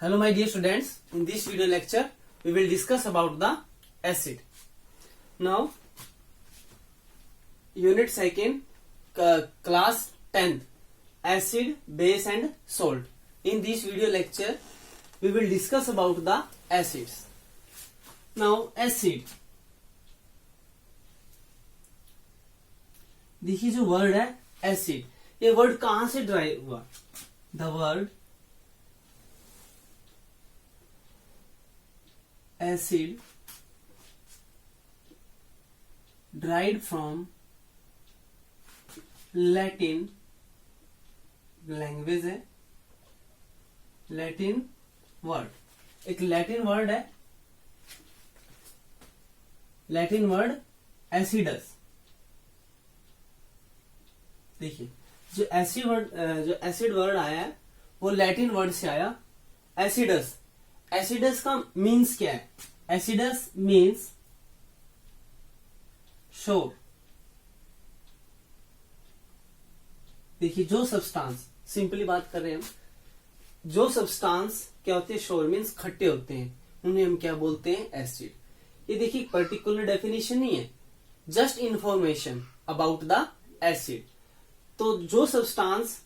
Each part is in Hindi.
Hello my dear students, in this video lecture we will discuss about the acid. Now unit 2nd class 10th acid, base and salt. In this video lecture we will discuss about the acids. Now acid, देखिए जो वर्ड है एसिड, ये वर्ड कहां से ड्राइव हुआ? The word acid derived from Latin language है, लैटिन वर्ड, एक लैटिन वर्ड है, लैटिन वर्ड एसिडस. देखिए जो एसिड वर्ड आया है वो लैटिन वर्ड से आया, एसिडस. एसिडस का मीन्स क्या है? एसिडस मीन्स शोर. देखिए जो सब्सटेंस, सिंपली बात कर रहे हैं हम, जो सब्सटेंस क्या होते हैं? शोर मीन्स खट्टे होते हैं, उन्हें हम क्या बोलते हैं? एसिड. ये देखिए पर्टिकुलर डेफिनेशन नहीं है, just information about the acid. तो जो सब्सटेंस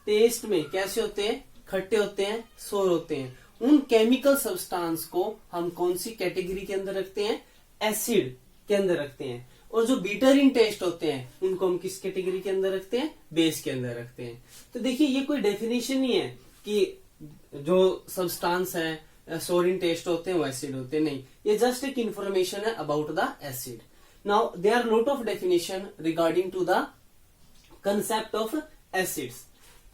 टेस्ट में कैसे होते हैं? खट्टे होते हैं, शोर होते हैं, उन केमिकल सब्सटेंस को हम कौन सी कैटेगरी के अंदर रखते हैं? एसिड के अंदर रखते हैं. और जो बीटर इन टेस्ट होते हैं उनको हम किस कैटेगरी के अंदर रखते हैं? बेस के अंदर रखते हैं. तो देखिए ये कोई डेफिनेशन नहीं है कि जो सब्सटेंस है सोर इन टेस्ट होते हैं वो एसिड होते हैं, नहीं. ये जस्ट एक इंफॉर्मेशन है about the acid. Now there are lot of definition regarding to the concept of acids.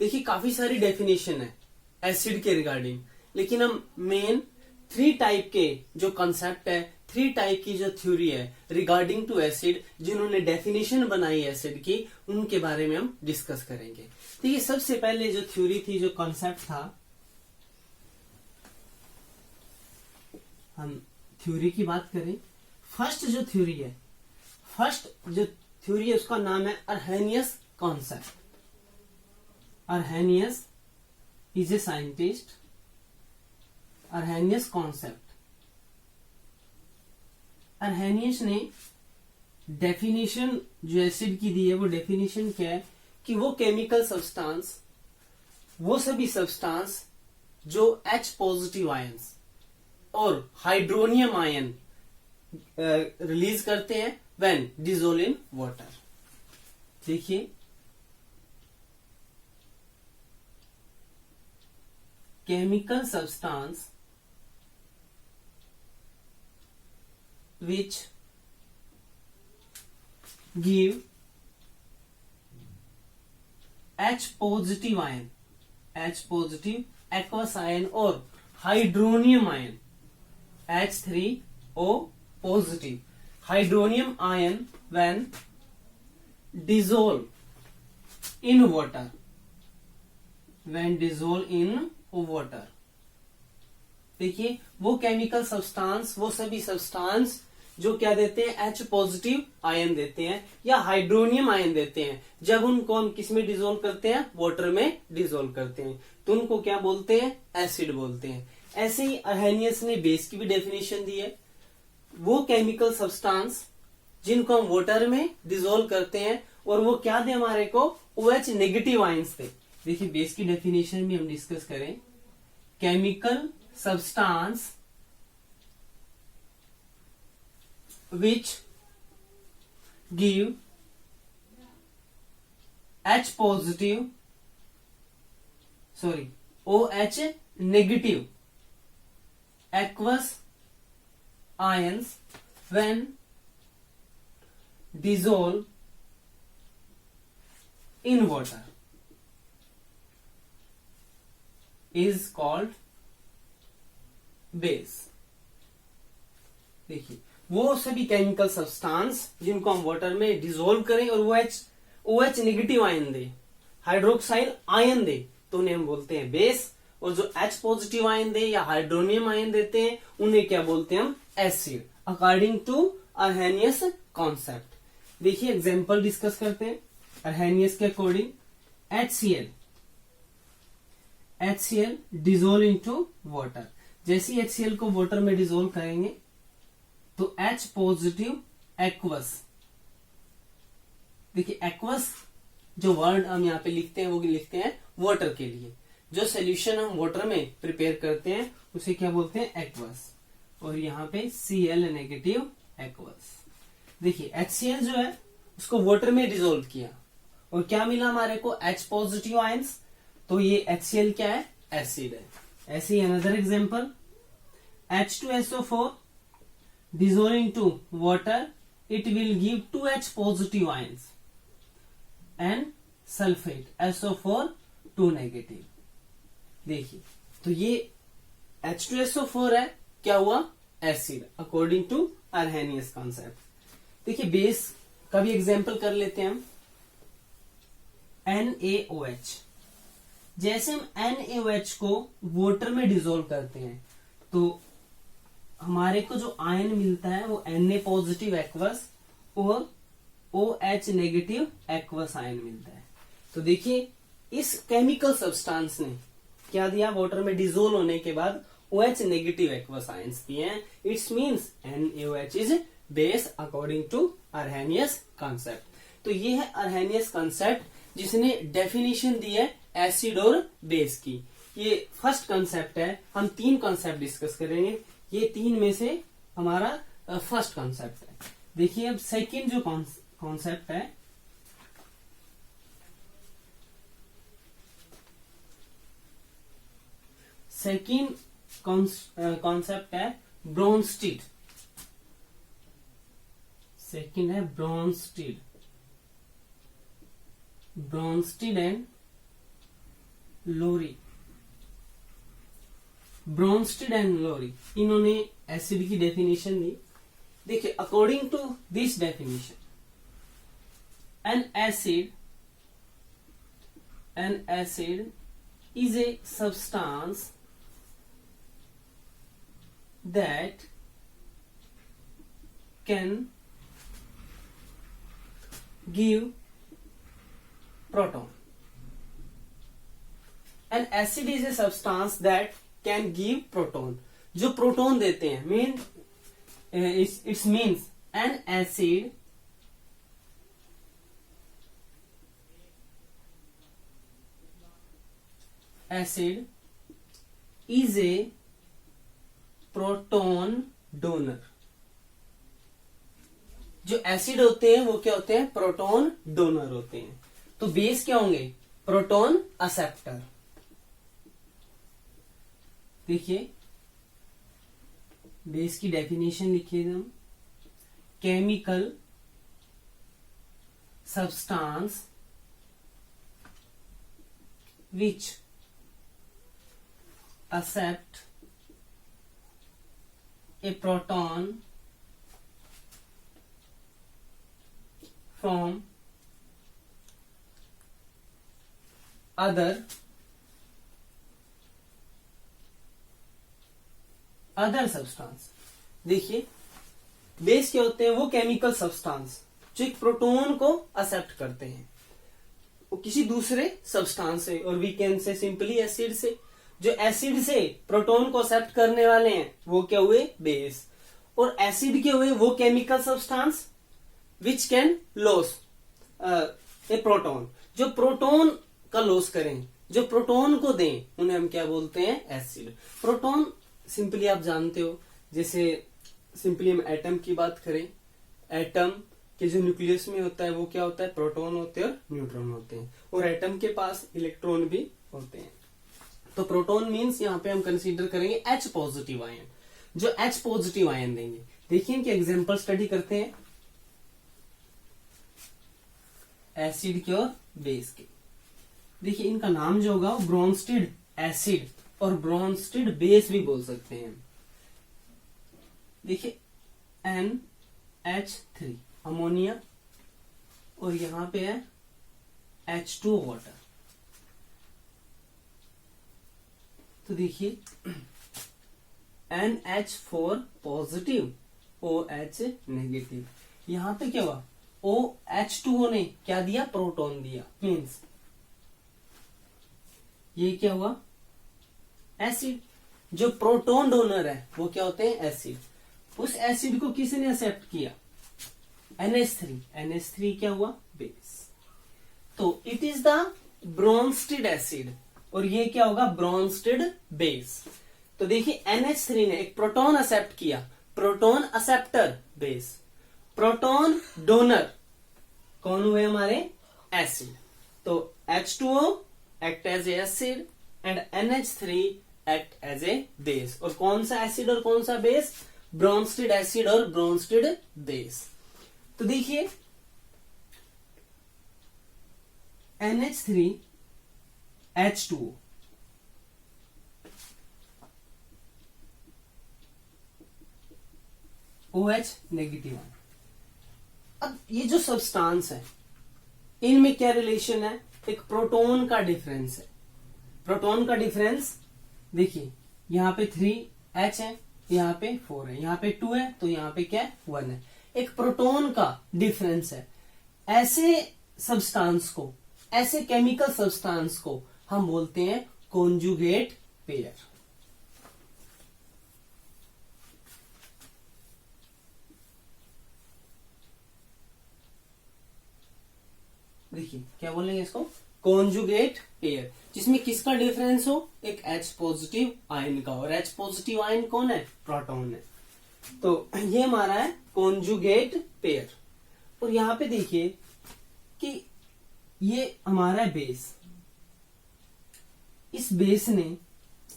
देखिए काफी सारी डेफिनेशन है एसिड के रिगार्डिंग, लेकिन हम मेन 3 टाइप के जो कंसेप्ट है, 3 टाइप की जो थ्योरी है रिगार्डिंग टू एसिड, जिन्होंने डेफिनेशन बनाई एसिड की, उनके बारे में हम डिस्कस करेंगे. ठीक है, सबसे पहले जो थ्योरी थी, जो कॉन्सेप्ट था, हम थ्योरी की बात करें. फर्स्ट जो थ्योरी है उसका नाम है Arrhenius concept. Arrhenius is a scientist. Arrhenius concept, Arrhenius ने डेफिनेशन जो एसिड की दी है, वो डेफिनेशन क्या है कि वो केमिकल सब्सटेंस, वो सभी सब्सटेंस जो H पॉजिटिव आयंस और हाइड्रोनियम आयन रिलीज करते हैं व्हेन डिसॉल्व इन वाटर. देखिए chemical substance which give H positive ion, H positive aqueous ion और hydronium ion, H3O positive hydronium ion when dissolve in water, when dissolve in water. देखिए वो केमिकल सब्सटेंस, वो सभी सब्सटेंस जो क्या देते हैं? H पॉजिटिव आयन देते हैं या हाइड्रोनियम आयन देते हैं. जब उनको हम किस में डिसॉल्व करते हैं? वाटर में डिसॉल्व करते हैं, तो उनको क्या बोलते हैं? एसिड बोलते हैं. ऐसे ही अर्हेनियस ने बेस की भी डेफिनेशन दी है. वो केमिकल सब्सटेंस जिनको हम वाटर में डिसॉल्व करते हैं और वो क्या दे हमारे को? OH नेगेटिव आयंस दे. देखिए बेस की डेफिनेशन भी हम डिस्कस करें. Chemical substance which give OH negative aqueous ions when dissolve in water is called base. देखिए वो सभी केमिकल सब्सटेंस जिनको हम वाटर में डिसॉल्व करें और वो OH नेगेटिव आयन दे, हाइड्रोक्साइल आयन दे, तो उन्हें हम बोलते हैं बेस. और जो H पॉजिटिव आयन दे या हाइड्रोनियम आयन देते हैं उन्हें क्या बोलते हैं? हम acid, according to Arrhenius concept. देखिए एग्जांपल डिस्कस करते हैं अर्हेनियस के according. HCl HCl dissolve into water. जैसे ही HCl को वाटर में डिजोल्व करेंगे तो H पॉजिटिव एक्वस, देखिए एक्वस जो वर्ड हम यहाँ पे लिखते हैं वो लिखते हैं वाटर के लिए। जो सोल्यूशन हम वाटर में प्रिपेयर करते हैं उसे क्या बोलते हैं, एक्वस। और यहाँ पे Cl नेगेटिव एक्वस। देखिए HCl जो है उसको वाटर में डिजोल्व किया और क्या मिला हमारे को, H पॉजिटिव आयंस। तो ये HCl क्या है, एसिड है। ऐसे ही another example, H2SO4 dissolving to water, it will give 2H positive ions and sulfate SO4 2 negative. देखिए तो ये H2SO4 है, क्या हुआ, acid, according to Arrhenius concept. देखिए बेस का भी एग्जांपल कर लेते हैं हम, NaOH। जैसे हम NaOH को वाटर में डिजोल्व करते हैं तो हमारे को जो आयन मिलता है वो Na पॉजिटिव एक्वस और OH नेगेटिव एक्वस आयन मिलता है। तो देखिए इस केमिकल सब्सटेंस ने क्या दिया, वाटर में डिजोल्व होने के बाद OH नेगेटिव एक्वस आयंस दिए हैं। It's means NaOH is base according to Arrhenius concept. तो ये है अर्हेनियस कॉन्सेप्ट जिसने डेफिनेशन दी है एसिड और बेस की। ये फर्स्ट कॉन्सेप्ट है। हम 3 कॉन्सेप्ट डिस्कस करेंगे, ये 3 में से हमारा फर्स्ट कॉन्सेप्ट है। देखिए अब सेकंड जो कॉन्सेप्ट है, सेकंड कॉन्सेप्ट है ब्रोंस्टीड। सेकंड है ब्रोंस्टीड, ब्रोंस्टीड एंड लोरी। ब्रोंस्टीड एंड लोरी इन्होंने एसिड की डेफिनेशन दी। देखिए according to this definition, an acid is a substance that can give proton. An acid is a substance that can give proton. जो प्रोटॉन देते हैं, mean it's means an acid is a proton donor. जो एसिड होते हैं वो क्या होते हैं, प्रोटॉन डोनर होते हैं। तो बेस क्या होंगे, प्रोटॉन एक्सेप्टर। देखिए बेस की डेफिनेशन लिखिए हम, chemical substance which accept a proton from other substance। देखिए बेस क्या होते हैं, वो केमिकल सब्सटेंस जो एक प्रोटॉन को एक्सेप्ट करते हैं वो किसी दूसरे सब्सटेंस से, और we can say simply acid से। जो एसिड से प्रोटॉन को एक्सेप्ट करने वाले हैं वो क्या हुए, बेस। और एसिड के हुए वो chemical substance which can loss A proton, जो प्रोटॉन का लॉस करें, जो प्रोटॉन को दें, उन्हें हम क्या बोलते हैं, एसिड। प्रोटॉन सिंपली आप जानते हो, जैसे सिंपली हम एटम की बात करें, एटम के जो न्यूक्लियस में होता है वो क्या होता है, प्रोटॉन होते हैं और न्यूट्रॉन होते हैं, और एटम के पास इलेक्ट्रॉन भी होते हैं। तो प्रोटॉन मीन्स यहाँ पे हम कंसीडर करेंगे H पॉजिटिव आयन, जो H पॉजिटिव आयन देंगे। देखिए इनके एग्जांपल स्टडी करते हैं, एसिड के और बेस के। देखिए इनका नाम जो होगा वो ब्रोंस्टीड एसिड और ब्रोंस्टीड बेस भी बोल सकते हैं। देखिए NH3 अमोनिया और यहां पे है H2 वाटर। तो देखिए NH4 पॉजिटिव OH नेगेटिव। यहां पे क्या हुआ, OH2O ने क्या दिया, प्रोटॉन दिया। मीन्स ये क्या हुआ, एसिड। जो प्रोटॉन डोनर है वो क्या होते हैं? एसिड। उस एसिड को किसने एक्सेप्ट किया? NH3। NH3 क्या हुआ? बेस। तो it is the Bronsted acid और ये क्या होगा? Bronsted base. तो देखिए NH3 ने एक प्रोटॉन एक्सेप्ट किया, proton acceptor base. Proton donor कौन हुए हमारे? एसिड। तो H2O act as a acid and NH3 act as a base. और कौन सा एसिड और कौन सा बेस? ब्रोंस्टेड एसिड और ब्रोंस्टेड बेस। तो देखिए NH3 H2O OH नेगेटिव। अब ये जो सब्सटेंस है इनमें क्या रिलेशन है? एक प्रोटॉन का डिफरेंस है। प्रोटॉन का डिफरेंस देखिए, यहाँ पे 3H है, यहाँ पे 4 है, यहाँ पे 2 है, तो यहाँ पे क्या है? 1 है। एक प्रोटॉन का डिफरेंस है। ऐसे सब्सटेंस को, ऐसे केमिकल सब्सटेंस को हम बोलते हैं कॉन्जुगेट पेयर। देखिए क्या बोलेंगे इसको? कॉन्जुगेट पेयर, जिसमें किसका डिफरेंस हो? एक H पॉजिटिव आयन का। और H पॉजिटिव आयन कौन है? प्रोटॉन है। तो ये हमारा है कॉन्जुगेट पेयर। और यहां पे देखिए कि ये हमारा है बेस। इस बेस ने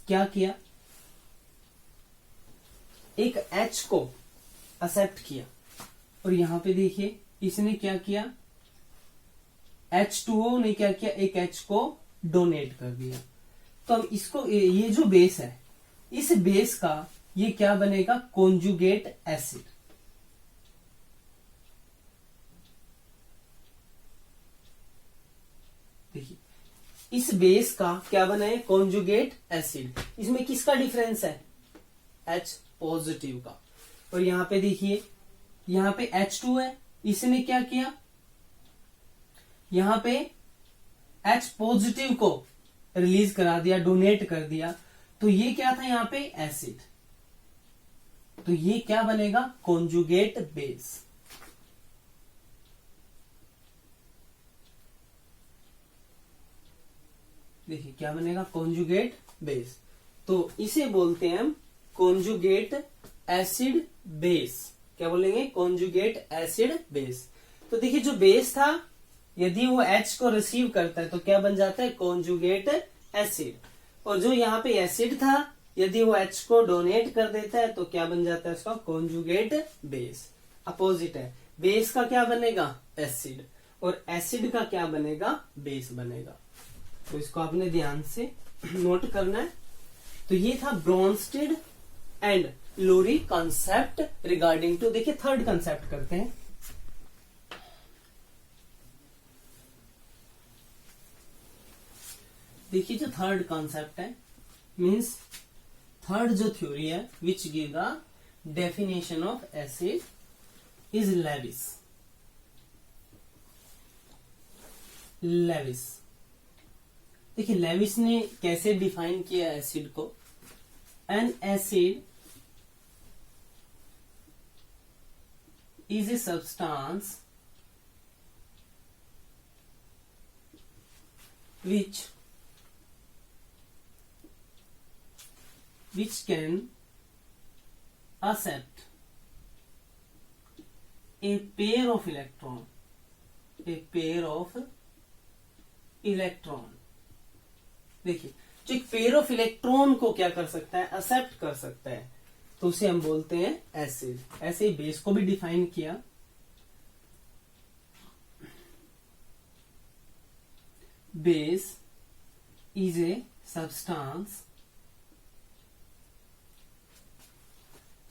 क्या किया? एक H को एक्सेप्ट किया। और यहां पे देखिए इसने क्या किया? H2O ने क्या किया? एक H को डोनेट कर दिया। तो हम इसको, ये जो बेस है, इस बेस का ये क्या बनेगा? Conjugate acid. देखिए इस बेस का क्या बना है? Conjugate acid. इसमें किसका डिफरेंस है? H पॉजिटिव का। और यहां पे देखिए, यहां पे H2 है, इसने क्या किया? यहां पे H पॉजिटिव को रिलीज करा दिया, डोनेट कर दिया। तो ये क्या था? यहां पे एसिड। तो ये क्या बनेगा? Conjugate base. देखिए क्या बनेगा? Conjugate base. तो इसे बोलते हैं हम कॉन्जुगेट एसिड बेस। क्या बोलेंगे? Conjugate acid base. तो देखिए जो बेस था, यदि वो H को रिसीव करता है तो क्या बन जाता है? Conjugate acid. और जो यहाँ पे एसिड था, यदि वो H को डोनेट कर देता है तो क्या बन जाता है? उसका कॉन्जुगेट बेस। अपोजिट है, बेस का क्या बनेगा? एसिड। और एसिड का क्या बनेगा? बेस बनेगा। तो इसको आपने ध्यान से नोट करना है। तो ये था Bronsted and Lowry concept regarding to. देखिए थर्ड कॉन्सेप्ट करते हैं। देखिए जो थर्ड कॉन्सेप्ट है, मीन्स थर्ड जो थ्योरी है, which give the definition of acid is Lewis. Lewis, देखिए लेविस ने कैसे डिफाइन किया एसिड को? An acid is a substance which can accept a pair of electron, देखिए जो एक पेयर ऑफ इलेक्ट्रॉन को क्या कर सकता है? एक्सेप्ट कर सकता है, तो उसे हम बोलते हैं एसिड। ऐसे ही बेस को भी डिफाइन किया। Base is a substance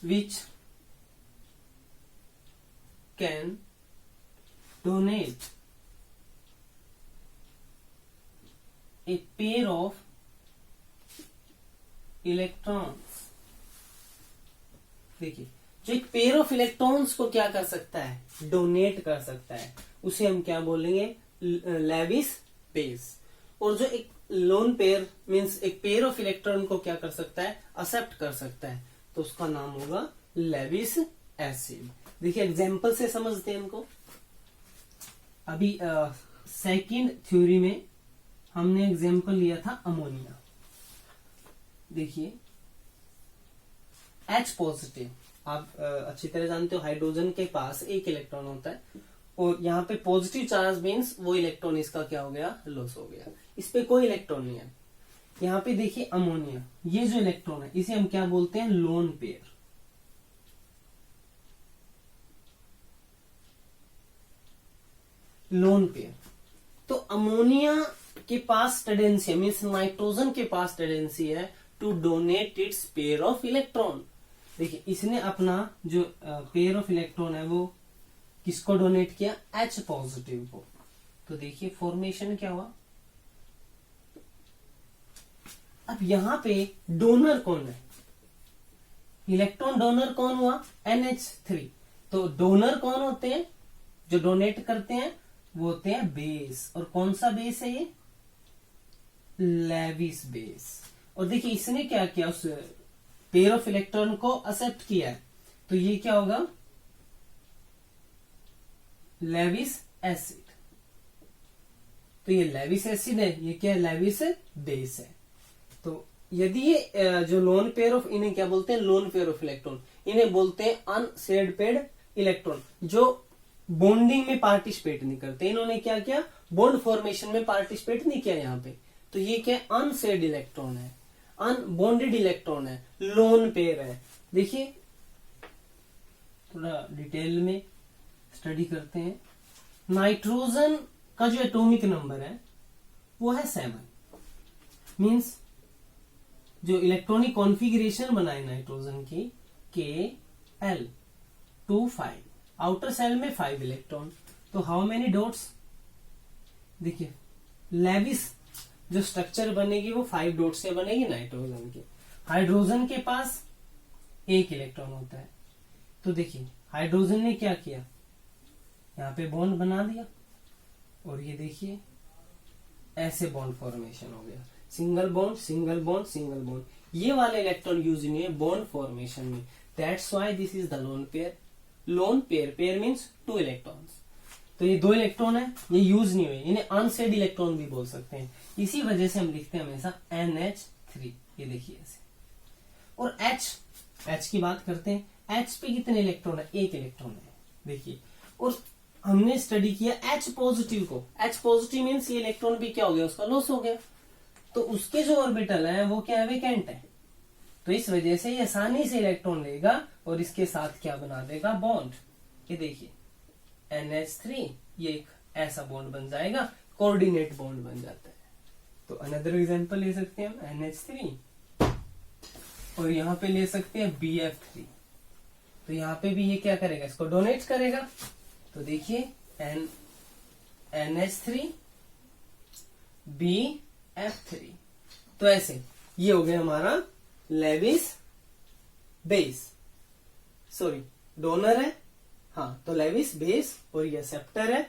which can donate a pair of electrons। देखिए जो एक पेयर ऑफ इलेक्ट्रॉन्स को क्या कर सकता है? डोनेट कर सकता है, उसे हम क्या बोलेंगे? Lewis base. और जो एक लोन पेयर मीन्स एक पेयर ऑफ इलेक्ट्रॉन को क्या कर सकता है, एक्सेप्ट कर सकता है, तो उसका नाम होगा लेविस एसिड। देखिए एग्जाम्पल से समझते हैं इनको। अभी सेकंड थ्योरी में हमने एग्जाम्पल लिया था अमोनिया। देखिए H पॉजिटिव, आप अच्छी तरह जानते हो हाइड्रोजन के पास एक इलेक्ट्रॉन होता है, और यहाँ पे पॉजिटिव चार्ज मीन्स वो इलेक्ट्रॉन इसका क्या हो गया, लॉस हो गया, इस पे कोई इलेक्ट्रॉन नहीं है। यहाँ पे देखिए अमोनिया, ये जो इलेक्ट्रॉन है इसे हम क्या बोलते हैं, लोन पेयर। Lone pair. तो अमोनिया के पास टेंडेंसी मीन्स नाइट्रोजन के पास टेंडेंसी है to donate its pair of electron. देखिए इसने अपना जो पेयर ऑफ इलेक्ट्रॉन है वो किसको डोनेट किया, H पॉजिटिव को। तो देखिए फॉर्मेशन क्या हुआ। अब यहां पे डोनर कौन है, इलेक्ट्रॉन डोनर कौन हुआ, NH3। तो डोनर कौन होते हैं, जो डोनेट करते हैं वो होते हैं बेस। और कौन सा बेस है ये, लेविस बेस। और देखिए इसने क्या किया, उस पेयर ऑफ इलेक्ट्रॉन को एक्सेप्ट किया है, तो ये क्या होगा, लेविस एसिड। तो ये लेविस एसिड है, ये क्या है, लेविस बेस है। तो यदि ये जो लोन पेयर ऑफ, इन्हें क्या बोलते हैं, लोन पेयर ऑफ इलेक्ट्रॉन, इन्हें बोलते हैं अनसेड पेड इलेक्ट्रॉन, जो बॉन्डिंग में पार्टिसिपेट नहीं करते। इन्होंने क्या किया, बॉन्ड फॉर्मेशन में पार्टिसिपेट नहीं किया यहाँ पे, तो ये क्या है, अनसेड इलेक्ट्रॉन है, अनबॉन्डेड इलेक्ट्रॉन है, लोन पेयर है। देखिए थोड़ा डिटेल में स्टडी करते हैं। नाइट्रोजन का जो एटॉमिक नंबर है वो है 7, मींस जो इलेक्ट्रॉनिक कॉन्फ़िगरेशन बनाए नाइट्रोजन की Kl2,5, आउटर सेल में 5 इलेक्ट्रॉन। तो हाउ मेनी डॉट्स, देखिए लेविस जो स्ट्रक्चर बनेगी वो 5 डॉट से बनेगी नाइट्रोजन की। हाइड्रोजन के पास 1 इलेक्ट्रॉन होता है। तो देखिए हाइड्रोजन ने क्या किया, यहाँ पे बॉन्ड बना दिया, और ये देखिए ऐसे बॉन्ड फॉर्मेशन हो गया, single bond single bond single bond. ये वाले इलेक्ट्रॉन यूज नहीं है बॉन्ड फॉर्मेशन में, that's why this is the loan pair. Lone pair, pair means 2 electrons. तो ये 2 इलेक्ट्रॉन है, ये यूज नहीं हुए, इन्हें अनसेड इलेक्ट्रॉन भी बोल सकते हैं। इसी वजह से हम लिखते हैं हमेशा NH3, ये देखिए ऐसे। और H की बात करते हैं, H पे कितने इलेक्ट्रॉन है, 1 इलेक्ट्रॉन है, देखिए। और हमने स्टडी किया H पॉजिटिव को, H पॉजिटिव मीन्स ये इलेक्ट्रॉन भी क्या हो गया, उसका लॉस हो गया, तो उसके जो ऑर्बिटल है वो क्या है, वेकेंट है। तो इस वजह से ये आसानी से इलेक्ट्रॉन लेगा और इसके साथ क्या बना देगा, बॉन्ड। ये देखिए NH3, ये एक ऐसा बॉन्ड बन जाएगा, कोऑर्डिनेट बॉन्ड बन जाता है। तो अनदर एग्जांपल ले सकते हैं हम NH3, और यहाँ पे ले सकते हैं BF3। तो यहाँ पे भी ये क्या करेगा, इसको डोनेट करेगा। तो देखिए NH3 BF3। तो ऐसे ये हो गया हमारा लेविस बेस, सॉरी डोनर है, हाँ, तो लेविस बेस, और ये एक्सेप्टर है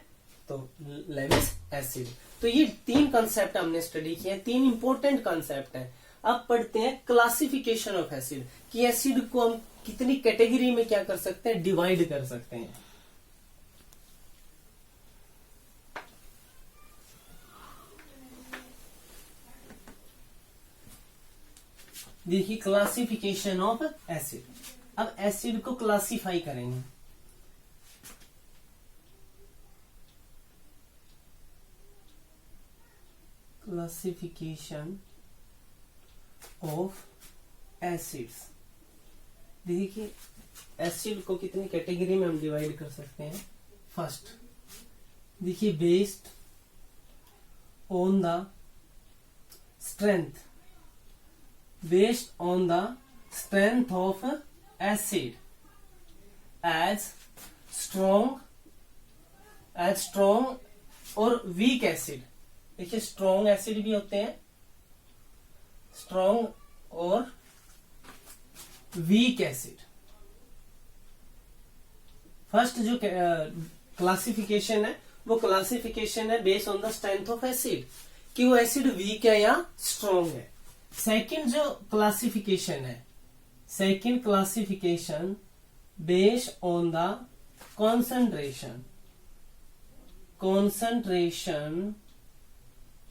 तो लेविस एसिड। तो ये 3 कंसेप्ट हमने स्टडी किए, 3 इंपॉर्टेंट कंसेप्ट है। अब पढ़ते हैं क्लासिफिकेशन ऑफ एसिड, कि एसिड को हम कितनी कैटेगरी में क्या कर सकते हैं, डिवाइड कर सकते हैं। देखिए क्लासिफिकेशन ऑफ एसिड। अब एसिड को क्लासिफाई करेंगे। Classification of acids. देखिए एसिड को कितनी कैटेगरी में हम डिवाइड कर सकते हैं। फर्स्ट देखिए based on the strength, based on the strength of acid, as strong और weak acid। देखिए strong acid भी होते हैं, strong और weak acid। फर्स्ट जो क्लासिफिकेशन है वो क्लासिफिकेशन है based on the strength of acid, कि वो एसिड वीक है या स्ट्रॉन्ग है। सेकंड जो क्लासिफिकेशन है, second classification based on the concentration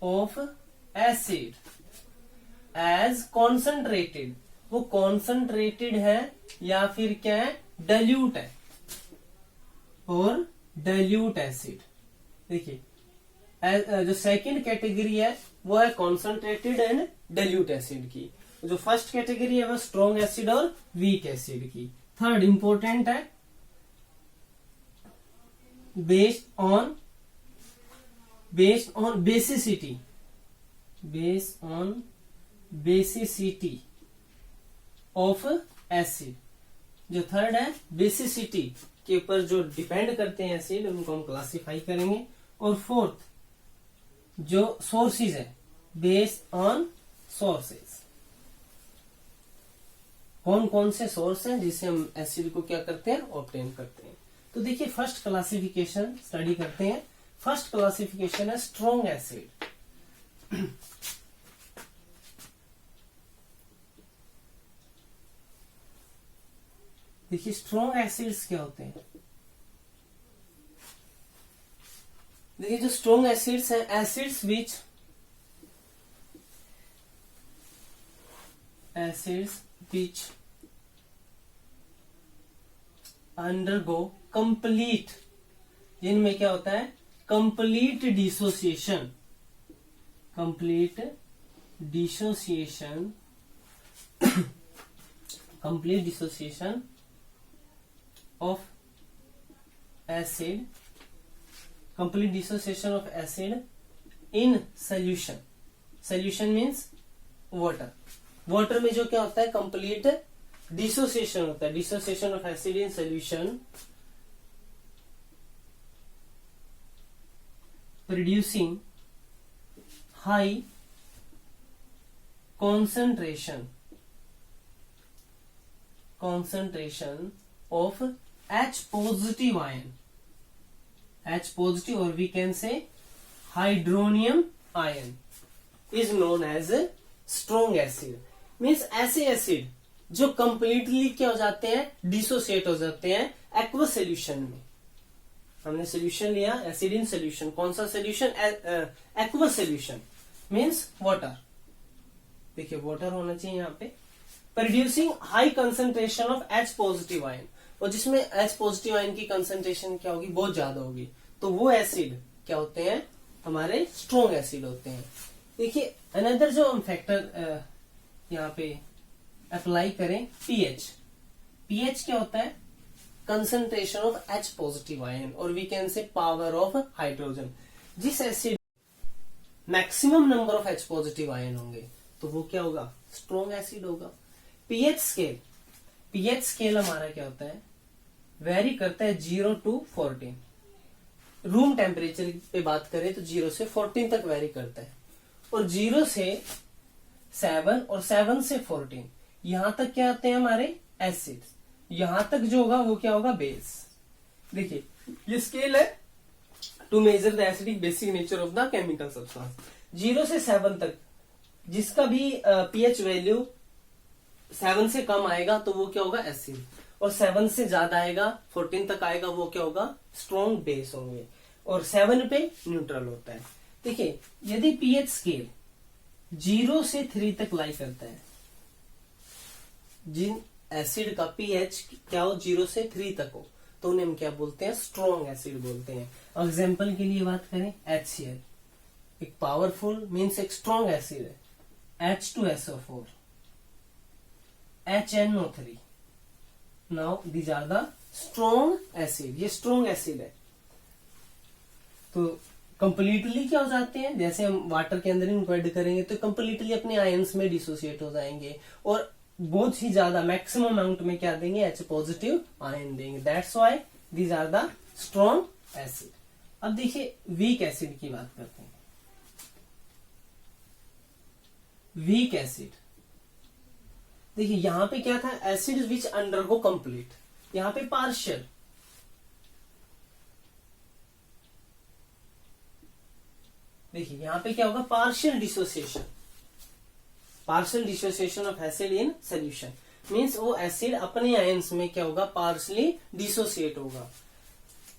of acid as concentrated, वो concentrated है या फिर क्या है, dilute है, और dilute acid। देखिए जो सेकंड कैटेगरी है वो है concentrated एंड dilute एसिड की, जो फर्स्ट कैटेगरी है वो स्ट्रॉन्ग एसिड और वीक एसिड की। थर्ड इंपॉर्टेंट है based on basicity of acid। जो थर्ड है बेसिसिटी के ऊपर जो डिपेंड करते हैं एसिड, उनको हम क्लासिफाई करेंगे। और फोर्थ जो सोर्सेज है, बेस्ड ऑन सोर्सेज, कौन कौन से सोर्स हैं जिससे हम एसिड को क्या करते हैं, ऑब्टेन करते हैं। तो देखिए फर्स्ट क्लासिफिकेशन स्टडी करते हैं। फर्स्ट क्लासिफिकेशन है स्ट्रॉन्ग एसिड। देखिए स्ट्रॉन्ग एसिड्स क्या होते हैं। देखिए जो स्ट्रॉन्ग एसिड्स हैं, एसिड्स विच अंडरगो कंप्लीट, जिनमें क्या होता है, complete dissociation of acid, in solution means water में जो क्या होता है, कंप्लीट डिसोसिएशन होता है, dissociation of acid in solution, producing high concentration of H positive ion, or we can say hydronium ion is known as a strong acid। Means ऐसे एसिड जो कंप्लीटली क्या हो जाते हैं, डिसोसिएट हो जाते हैं एक्वस सोल्यूशन में। हमने सोल्यूशन लिया, एसिड इन सोल्यूशन, कौन सा solution, aqueous solution means water. देखिए वाटर होना चाहिए यहाँ पे। Producing high concentration of H positive ion, और जिसमें H पॉजिटिव आयन की कंसंट्रेशन क्या होगी, बहुत ज्यादा होगी, तो वो एसिड क्या होते हैं, हमारे स्ट्रॉन्ग एसिड होते हैं। देखिए अनदर जो हम फैक्टर यहाँ पे अप्लाई करें, पीएच क्या होता है, concentration of H positive ion, और we can say power of hydrogen. जिस acid maximum number of H positive ion होंगे तो वो क्या होगा, स्ट्रॉन्ग एसिड होगा। पीएच स्केल हमारा क्या होता है, वेरी करता है 0 to 14। रूम टेम्परेचर पे बात करें तो 0 से 14 तक वेरी करता है, और 0 से 7 और 7 से 14 यहां तक क्या आते हैं हमारे एसिड, यहां तक जो होगा वो क्या होगा, बेस। देखिए ये स्केल है to measure the acidic basic nature of the chemical substance. 0 से 7 तक जिसका भी पीएच वैल्यू 7 से कम आएगा तो वो क्या होगा, एसिड, और 7 से ज्यादा आएगा, 14 तक आएगा, वो क्या होगा, स्ट्रॉन्ग बेस होंगे, और 7 पे न्यूट्रल होता है। देखिए यदि पीएच स्केल 0 से 3 तक लाई करता है, जिन एसिड का पीएच क्या हो, 0 से 3 तक हो, तो उन्हें हम क्या बोलते हैं, स्ट्रॉन्ग एसिड बोलते हैं। एग्जाम्पल के लिए बात करें, HCl एक पावरफुल मीन्स एक स्ट्रॉन्ग एसिड है, H2SO4, HNO3, now these are the strong acid, ये स्ट्रॉन्ग एसिड है। तो कंप्लीटली क्या हो जाते हैं, जैसे हम वाटर के अंदर इनको ऐड करेंगे तो कंप्लीटली अपने आयंस में डिसोसिएट हो जाएंगे, और बहुत ही ज्यादा मैक्सिमम अमाउंट में क्या देंगे, H पॉजिटिव आयन देंगे। That's why these are the strong acid. अब देखिए वीक एसिड की बात करते हैं। वीक एसिड, देखिए यहां पे क्या था, एसिड विच अंडरगो कंप्लीट, यहां पे पार्शियल, देखिए यहाँ पे क्या होगा, partial dissociation, partial dissociation of acid in solution means वो एसिड अपने आयंस में क्या होगा, पार्शियली डिसोसिएट होगा।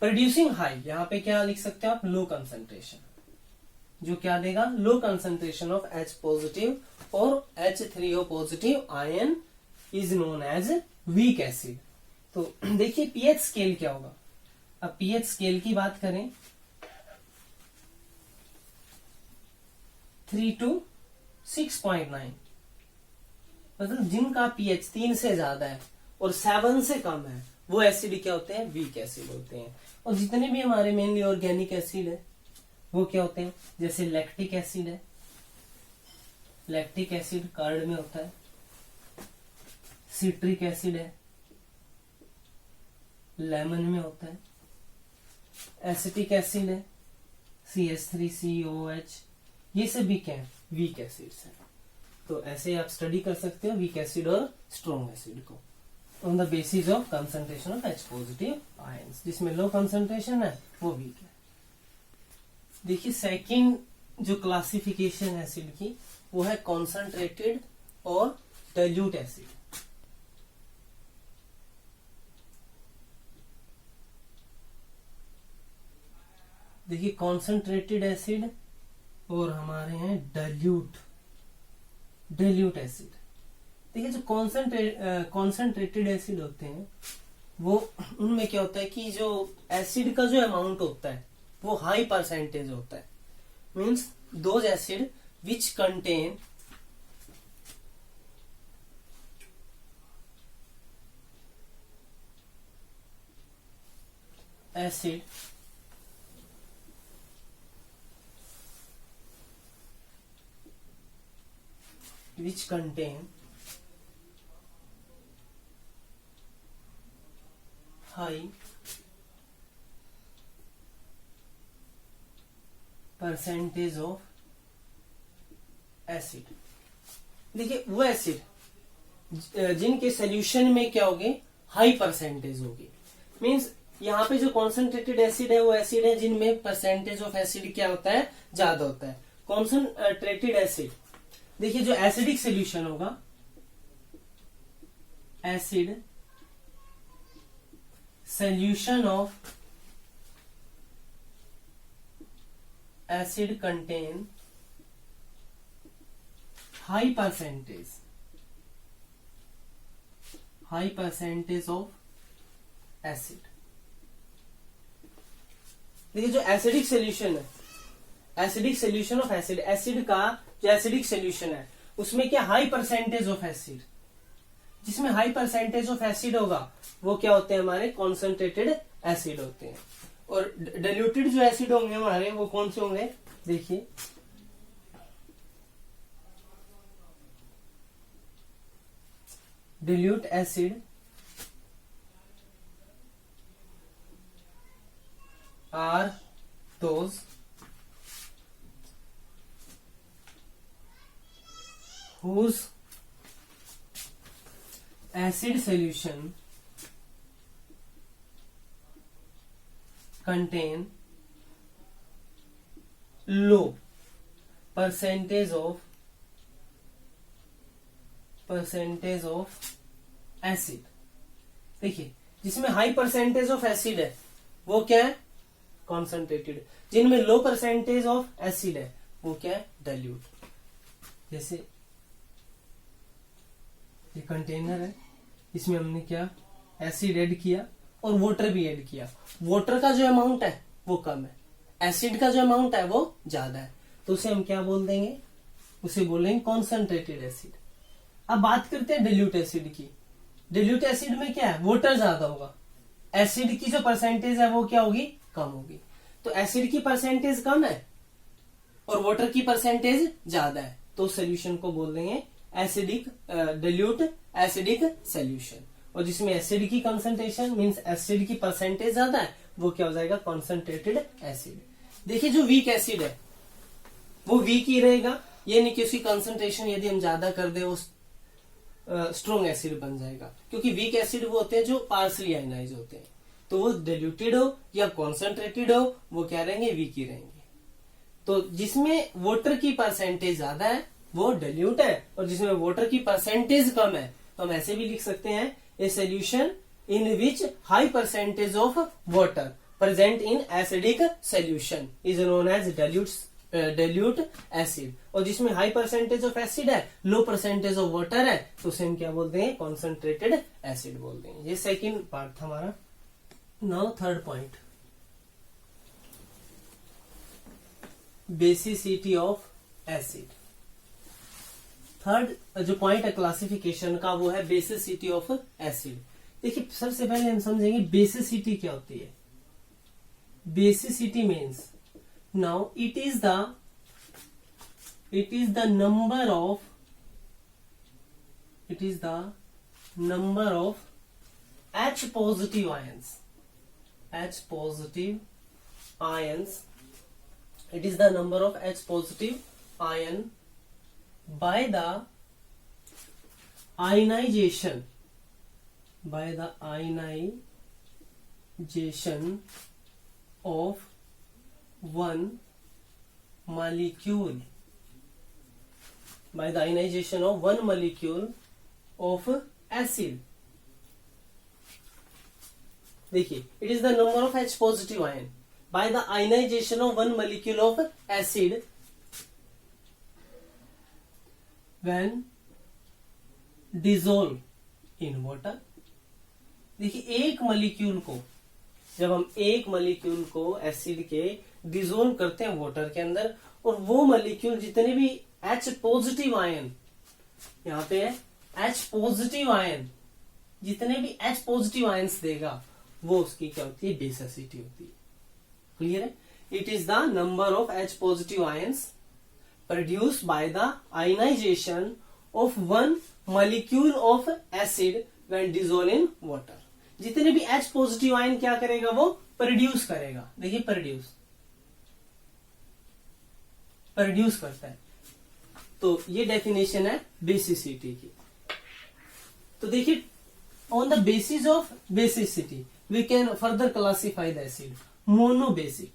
प्रोड्यूसिंग हाई, यहाँ पे क्या लिख सकते हो आप, लो कंसंट्रेशन, जो क्या देगा, low concentration of H positive और H3O positive ion is known as weak acid. तो देखिए पीएच स्केल क्या होगा, अब पीएच स्केल की बात करें 3 to 6.9, मतलब जिनका पीएच 3 से ज्यादा है और 7 से कम है वो एसिड क्या होते हैं, वीक एसिड होते हैं। और जितने भी हमारे मेनली ऑर्गेनिक एसिड है वो क्या होते हैं, जैसे लैक्टिक एसिड है, लैक्टिक एसिड कर्ड में होता है, सिट्रिक एसिड है लेमन में होता है, एसिटिक एसिड है CH3COH, ये सभी क्या है, वीक एसिड्स हैं। तो ऐसे आप स्टडी कर सकते हो वीक एसिड और स्ट्रॉन्ग एसिड को on the basis of concentration of H positive ions, जिसमें लो कंसंट्रेशन है वो वीक है। देखिए सेकंड जो क्लासिफिकेशन एसिड की वो है कॉन्सेंट्रेटेड और डाइल्यूट एसिड। देखिए कॉन्सेंट्रेटेड एसिड और हमारे हैं डाइल्यूट एसिड। देखिए जो कॉन्सेंट्रेटेड एसिड होते हैं वो उनमें क्या होता है कि जो एसिड का जो अमाउंट होता है वो हाई परसेंटेज होता है, means those acid which contain acid which contain high percentage of acid। देखिए वो एसिड जिनके सोल्यूशन में क्या होगी, हाई परसेंटेज होगी, मींस यहाँ पे जो कॉन्सेंट्रेटेड एसिड है वो एसिड है जिनमें परसेंटेज ऑफ एसिड क्या होता है, ज्यादा होता है। कॉन्सेंट्रेटेड एसिड, देखिए जो एसिडिक सोल्यूशन होगा, acid solution of acid contain high percentage of acid. देखिए जो एसिडिक सोल्यूशन है, acidic solution of acid, acid का जो एसिडिक सोल्यूशन है उसमें क्या हाई परसेंटेज ऑफ एसिड, जिसमें हाई परसेंटेज ऑफ एसिड होगा वो क्या होते हैं, हमारे कॉन्सेंट्रेटेड एसिड होते हैं। और डाइल्यूटेड जो एसिड होंगे हमारे वो कौन से होंगे, देखिए dilute acid are those whose acid solution contain low percentage of acid. देखिए जिसमें हाई परसेंटेज ऑफ एसिड है वो क्या है, कॉन्सेंट्रेटेड, जिनमें लो परसेंटेज ऑफ एसिड है वो क्या है, डाइल्यूट। जैसे ये कंटेनर है, इसमें हमने क्या एसिड ऐड किया और वाटर भी ऐड किया, वाटर का जो अमाउंट है वो कम है, एसिड का जो अमाउंट है वो ज्यादा है, तो उसे हम क्या बोल देंगे, उसे बोलेंगे कॉन्सेंट्रेटेड एसिड। अब बात करते हैं डाइल्यूट एसिड की। डाइल्यूट एसिड में क्या है, वाटर ज्यादा होगा, एसिड की जो परसेंटेज है वो क्या होगी, कम होगी। तो एसिड की परसेंटेज कम है और वाटर की परसेंटेज ज्यादा है, तो सोल्यूशन को बोल देंगे एसिडिक, डाइल्यूट एसिडिक सोल्यूशन। और जिसमें एसिड की कंसंट्रेशन मींस एसिड की परसेंटेज ज्यादा है वो क्या हो जाएगा, कॉन्सेंट्रेटेड एसिड। देखिए जो वीक एसिड है वो वीक ही रहेगा, ये नहीं कि उसकी कंसंट्रेशन यदि हम ज्यादा कर दे वो स्ट्रॉन्ग एसिड बन जाएगा, क्योंकि वीक एसिड वो होते हैं जो पार्शली आयनाइज होते हैं, तो वो डाइल्यूटेड हो या कॉन्सेंट्रेटेड हो वो क्या रहेंगे, वीक ही रहेंगे। तो जिसमें वाटर की परसेंटेज ज्यादा है वो डाइल्यूट है, और जिसमें वाटर की परसेंटेज कम है तो हम ऐसे भी लिख सकते हैं, a solution in which high percentage of water present in acidic solution is known as dilute acid. और जिसमें हाई परसेंटेज ऑफ एसिड है, लो परसेंटेज ऑफ वाटर है, तो उसे हम क्या बोलते हैं, कॉन्सेंट्रेटेड एसिड बोलते हैं। ये सेकंड पार्ट था हमारा। Now third point, basicity of acid. Third जो पॉइंट है क्लासिफिकेशन का वो है बेसिसिटी ऑफ एसिड। देखिए सबसे पहले हम समझेंगे बेसिसिटी क्या होती है। Basicity means, now it is the number of H positive ions. H positive ions. It is the number of H positive ion by the ionization of one molecule, by the ionization of one molecule of acid. देखिए, it is the number of H positive ion by the ionization of one molecule of acid when dissolved in water. देखिए एक मॉलिक्यूल को, जब हम एक मॉलिक्यूल को एसिड के डिसोल्व करते हैं वाटर के अंदर, और वो मॉलिक्यूल जितने भी H पॉजिटिव आयन, यहाँ पे है H पॉजिटिव आयन, जितने भी H पॉजिटिव आयंस देगा वो उसकी क्या होती है, बेसिसिटी होती है। क्लियर है? It is the number of H positive ions produced by the ionization of one molecule of acid when dissolve in water. जितने भी H पॉजिटिव आयन क्या करेगा, वो प्रोड्यूस करेगा। देखिए प्रोड्यूस करता है। तो ये डेफिनेशन है बेसिसिटी की। तो देखिए, on the basis of basicity we can further classify the acid. Monobasic,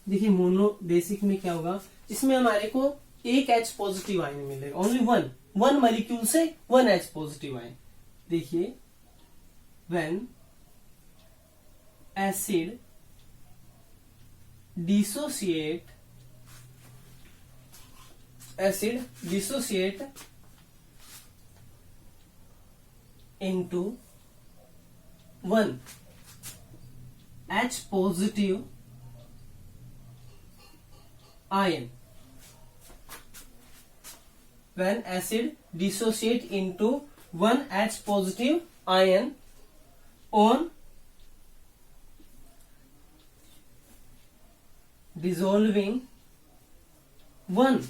देखिए मोनोबेसिक में क्या होगा, इसमें हमारे को एक H पॉजिटिव आयन मिलेगा, ओनली वन मॉलिक्यूल से वन H पॉजिटिव आयन। देखिए, when acid dissociate into one H positive ion, when acid dissociate into one H positive ion on dissolving one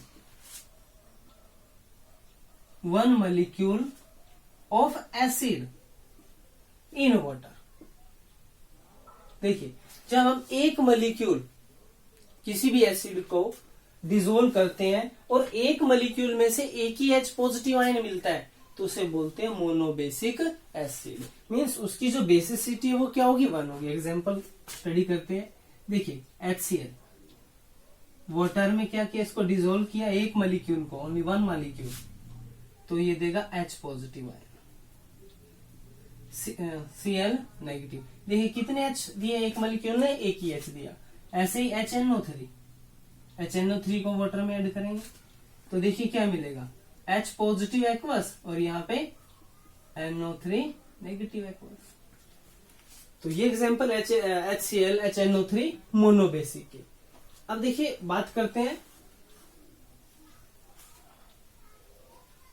molecule of acid in water। देखिए, जब हम एक मॉलिक्यूल किसी भी एसिड को डिसोल्व करते हैं और एक मॉलिक्यूल में से एक ही H पॉजिटिव आयन मिलता है, तो उसे बोलते हैं मोनोबेसिक एसिड। मीन्स उसकी जो बेसिसिटी है वो क्या होगी, 1 होगी। एग्जांपल स्टडी करते हैं। देखिए, HCl वाटर में क्या किया, इसको डिसोल्व किया एक मॉलिक्यूल को, ओनली वन मॉलिक्यूल, तो ये देगा H positive ion. Cl negative. देखिए कितने H दिए एक मॉलिक्यूल ने, एक ही H दिया। ऐसे ही HNO3 को वाटर में ऐड करेंगे तो देखिए क्या मिलेगा, H पॉजिटिव एक्वस और यहाँ पे NO3 नेगेटिव एक्वस। तो ये एग्जांपल HCl HNO3 मोनोबेसिक के। अब देखिए बात करते हैं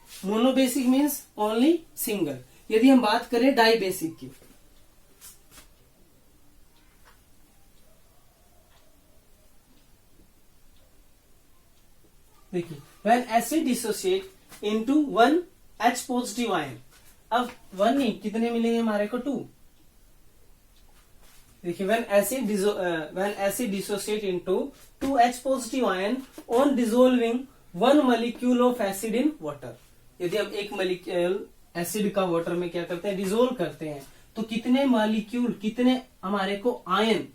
मोनोबेसिक मीन्स ओनली सिंगल। यदि हम बात करें डाई बेसिक की, देखिए when acid dissociate into one H positive ion, अब 1 नहीं कितने मिलेंगे हमारे को, 2। देखिए when acid dissociate into 2 H positive ion on dissolving one molecule of acid in water। यदि हम एक मॉलिक्यूल एसिड का वाटर में क्या करते हैं, डिसोल्व करते हैं, तो कितने मॉलिक्यूल, कितने हमारे को आयन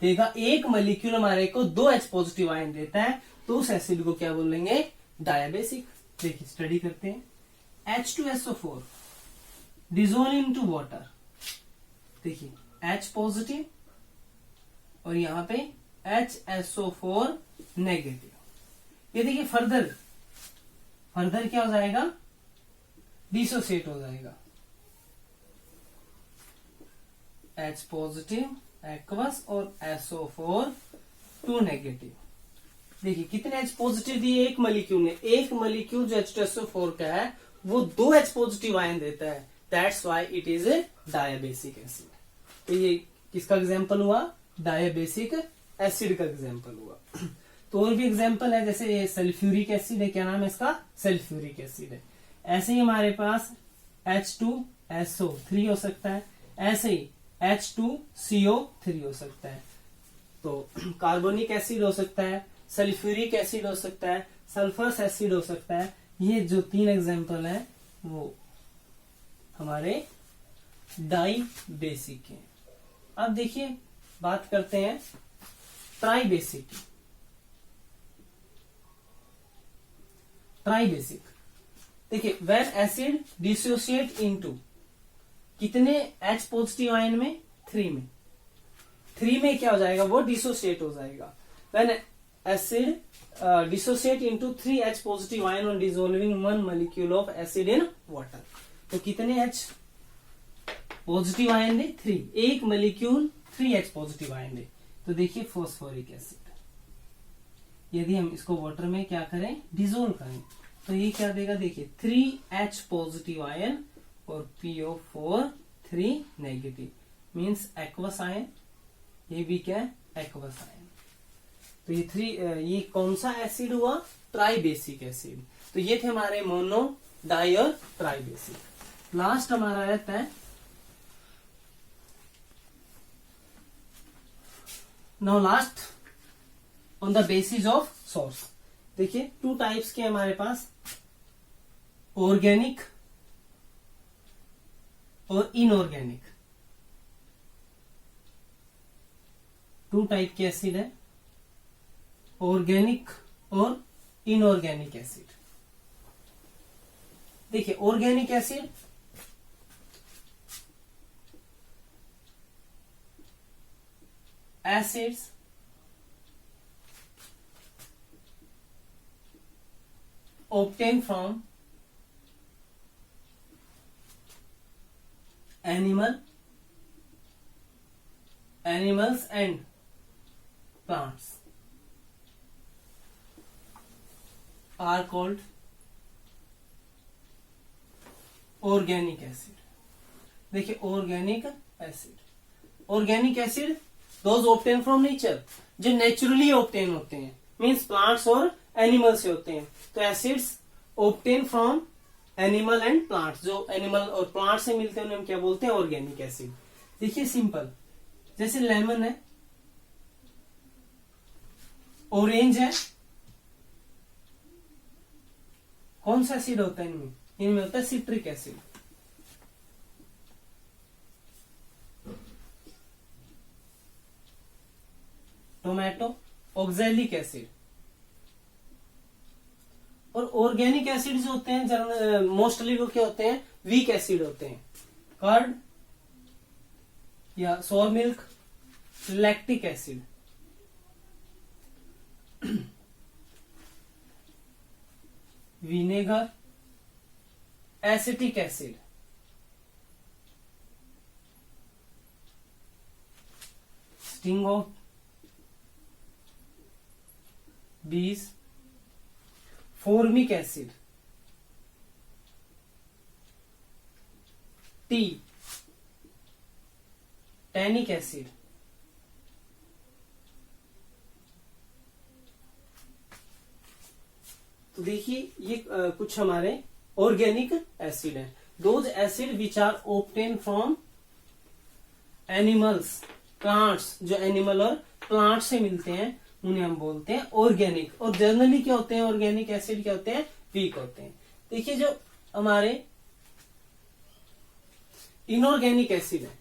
देगा? एक मॉलिक्यूल हमारे को 2 H पॉजिटिव आयन देता है, तो उस एसिड को क्या बोलेंगे? डायाबेसिक। देखिए स्टडी करते हैं। H2SO4 dissolve into water. देखिए H पॉजिटिव और यहाँ पे HSO4 नेगेटिव। ये देखिए फर्दर क्या हो जाएगा? डिसोसिएट हो जाएगा। H पॉजिटिव एक्वस और SO4 2 नेगेटिव। देखिए कितने H पॉजिटिव दिए एक मॉलिक्यूल ने? एक मॉलिक्यूल जो H2SO4 का है वो 2 H पॉजिटिव आयन देता है, that's why it is a diabasic acid. तो ये किसका एग्जांपल हुआ? डायाबेसिक एसिड का एग्जांपल हुआ। तो और भी एग्जांपल है, जैसे ये सल्फ्यूरिक एसिड है, क्या नाम है इसका? सल्फ्यूरिक एसिड है। ऐसे ही हमारे पास H2SO3 हो सकता है, ऐसे ही H2CO3 हो सकता है। तो कार्बोनिक एसिड हो सकता है, सल्फ्यूरिक एसिड हो सकता है, सल्फरस एसिड हो सकता है। ये जो 3 एग्जांपल हैं वो हमारे डाइबेसिक हैं। अब देखिए बात करते हैं ट्राइबेसिक। ट्राइबेसिक देखिए व्हेन एसिड डिसोसिएट इनटू, कितने H पॉजिटिव आयन में? 3 में। 3 में क्या हो जाएगा? वो डिसोसिएट हो जाएगा। When acid dissociate into 3 H positive ion on dissolving 1 molecule of acid in water. तो कितने H पॉजिटिव आयन दे? 3। एक मॉलिक्यूल 3 H पॉजिटिव आयन दे। तो देखिए फॉस्फोरिक एसिड, यदि हम इसको वाटर में क्या करें? डिसोल्व करें, तो ये क्या देगा? देखिए 3 H पॉजिटिव आयन और PO4 3 negative, means aqueous ion. ये भी क्या है? Aqueous ion. तो ये कौन सा एसिड हुआ? Tribasic acid. तो ये थे हमारे मोनो, डाई और ट्राइबेसिक। लास्ट हमारा रहता है now last on the basis of source. देखिए 2 टाइप्स के हमारे पास, ऑर्गेनिक और इनऑर्गेनिक। 2 टाइप के एसिड है, ऑर्गेनिक और इनऑर्गेनिक एसिड। देखिए organic acid acids obtained from animals and plants are called organic acid. देखिए organic acid those obtained from nature, जो नेचुरली obtain होते हैं, मीन्स प्लांट्स और एनिमल से होते हैं। तो acids obtained from animal and plants, जो एनिमल और प्लांट से मिलते हैं उन्हें हम क्या बोलते हैं? Organic acid. देखिए सिंपल, जैसे लेमन है, ऑरेंज है, कौन सा एसिड होता है इनमें? इनमें होता है citric acid. Tomato oxalic acid. और ऑर्गेनिक एसिड जो होते हैं मोस्टली वो क्या होते हैं? वीक एसिड होते हैं। कर्ड या sour milk, lactic acid. Vinegar, acetic acid. Sting of bees, formic acid, tea, tannic acid, तो देखिए ये कुछ हमारे ऑर्गेनिक एसिड है। Those acid which are obtain from animals, plants, जो एनिमल और प्लांट से मिलते हैं उन्हें हम बोलते हैं ऑर्गेनिक। और जनरली क्या होते हैं? ऑर्गेनिक एसिड क्या होते हैं? वीक होते हैं। देखिए जो हमारे इनऑर्गेनिक एसिड है,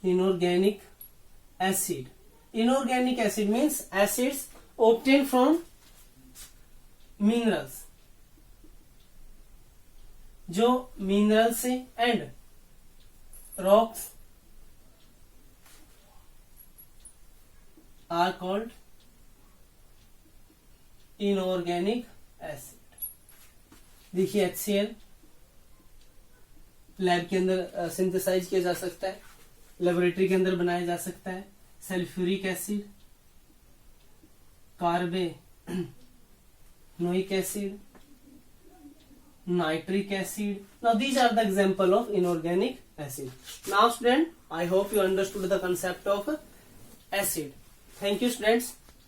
inorganic acid, inorganic acid means acids obtained from minerals, जो मिनरल से and rocks are called inorganic acid. देखिए HCl लैब के अंदर सिंथेसाइज किया जा सकता है, लेबोरेटरी के अंदर बनाया जा सकता है। Sulphuric acid, carbonic acid, nitric acid. Now these are the example of inorganic acid. Now student, I hope you understood the concept of acid. Thank you students.